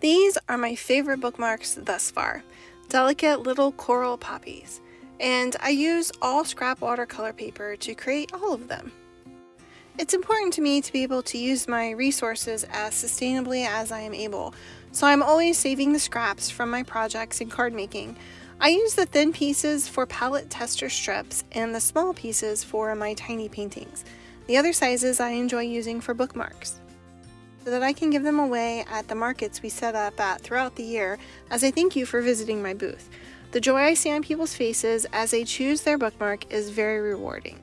These are my favorite bookmarks thus far, delicate little coral poppies, and I use all scrap watercolor paper to create all of them. It's important to me to be able to use my resources as sustainably as I am able, so I'm always saving the scraps from my projects in card making. I use the thin pieces for palette tester strips and the small pieces for my tiny paintings. The other sizes I enjoy using for bookmarks, so that I can give them away at the markets we set up at throughout the year as a thank you for visiting my booth. The joy I see on people's faces as they choose their bookmark is very rewarding.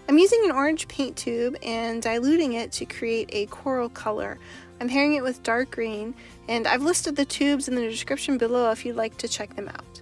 I'm using an orange paint tube and diluting it to create a coral color. I'm pairing it with dark green, and I've listed the tubes in the description below if you'd like to check them out.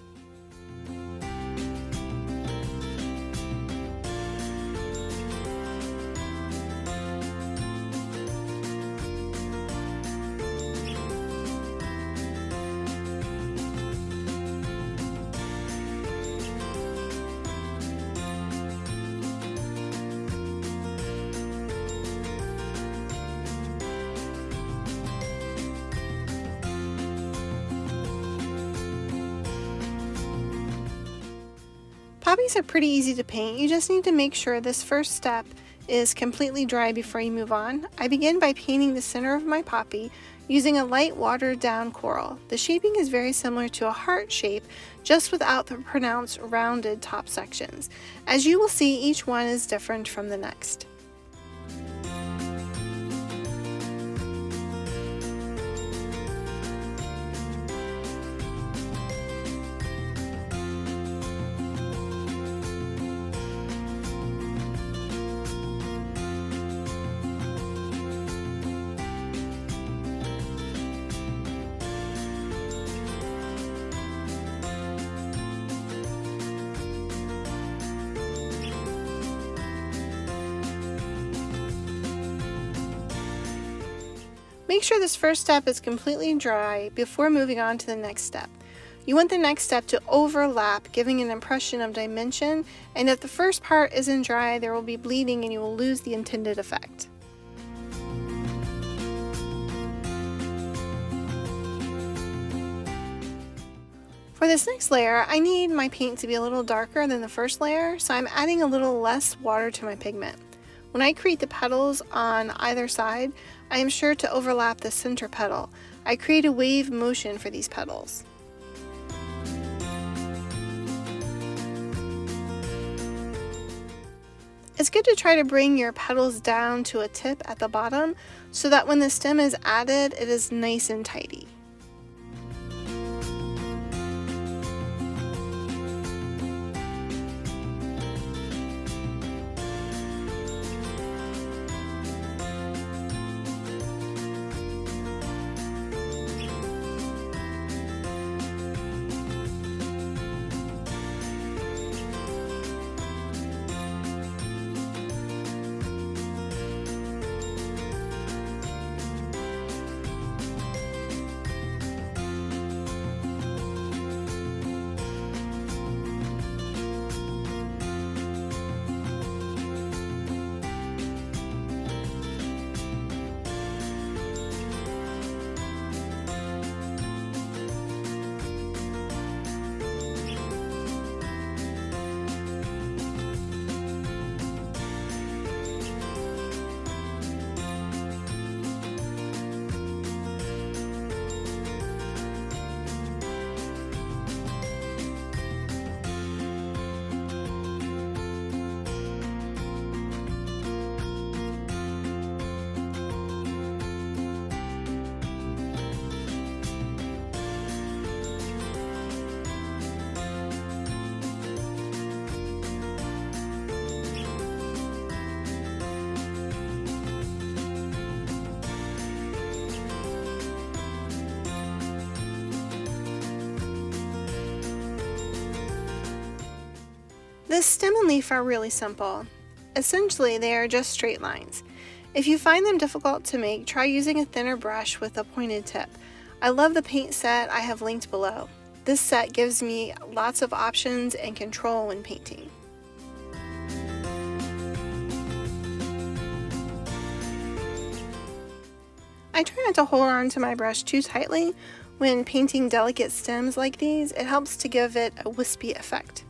Poppies are pretty easy to paint. You just need to make sure this first step is completely dry before you move on. I begin by painting the center of my poppy using a light watered down coral. The shaping is very similar to a heart shape, just without the pronounced rounded top sections. As you will see, each one is different from the next. Make sure this first step is completely dry before moving on to the next step. You want the next step to overlap, giving an impression of dimension, and if the first part isn't dry, there will be bleeding and you will lose the intended effect. For this next layer, I need my paint to be a little darker than the first layer, so I'm adding a little less water to my pigment. When I create the petals on either side, I am sure to overlap the center petal. I create a wave motion for these petals. It's good to try to bring your petals down to a tip at the bottom so that when the stem is added, it is nice and tidy. The stem and leaf are really simple. Essentially, they are just straight lines. If you find them difficult to make, try using a thinner brush with a pointed tip. I love the paint set I have linked below. This set gives me lots of options and control when painting. I try not to hold on to my brush too tightly when painting delicate stems like these. It helps to give it a wispy effect.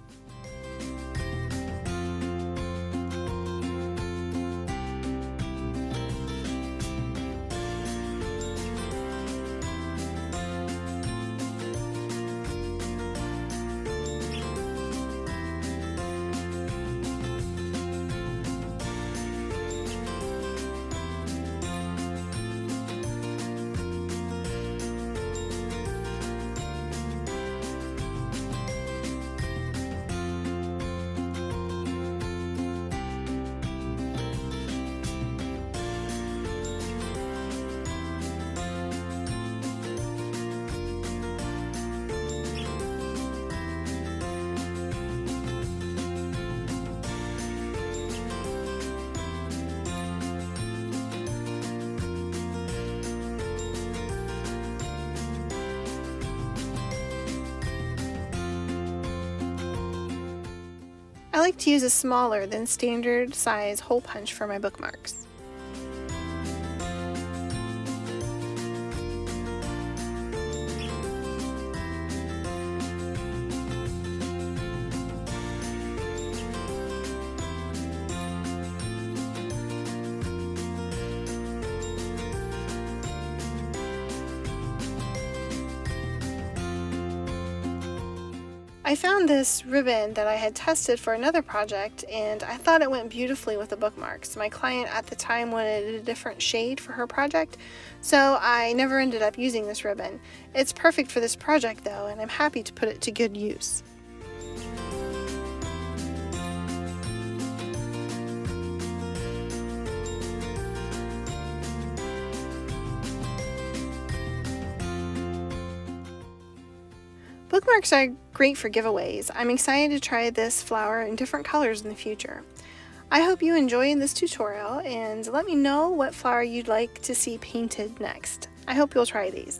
I like to use a smaller than standard size hole punch for my bookmarks. I found this ribbon that I had tested for another project, and I thought it went beautifully with the bookmarks. My client at the time wanted a different shade for her project, so I never ended up using this ribbon. It's perfect for this project though, and I'm happy to put it to good use. Bookmarks are great for giveaways. I'm excited to try this flower in different colors in the future. I hope you enjoyed this tutorial and let me know what flower you'd like to see painted next. I hope you'll try these.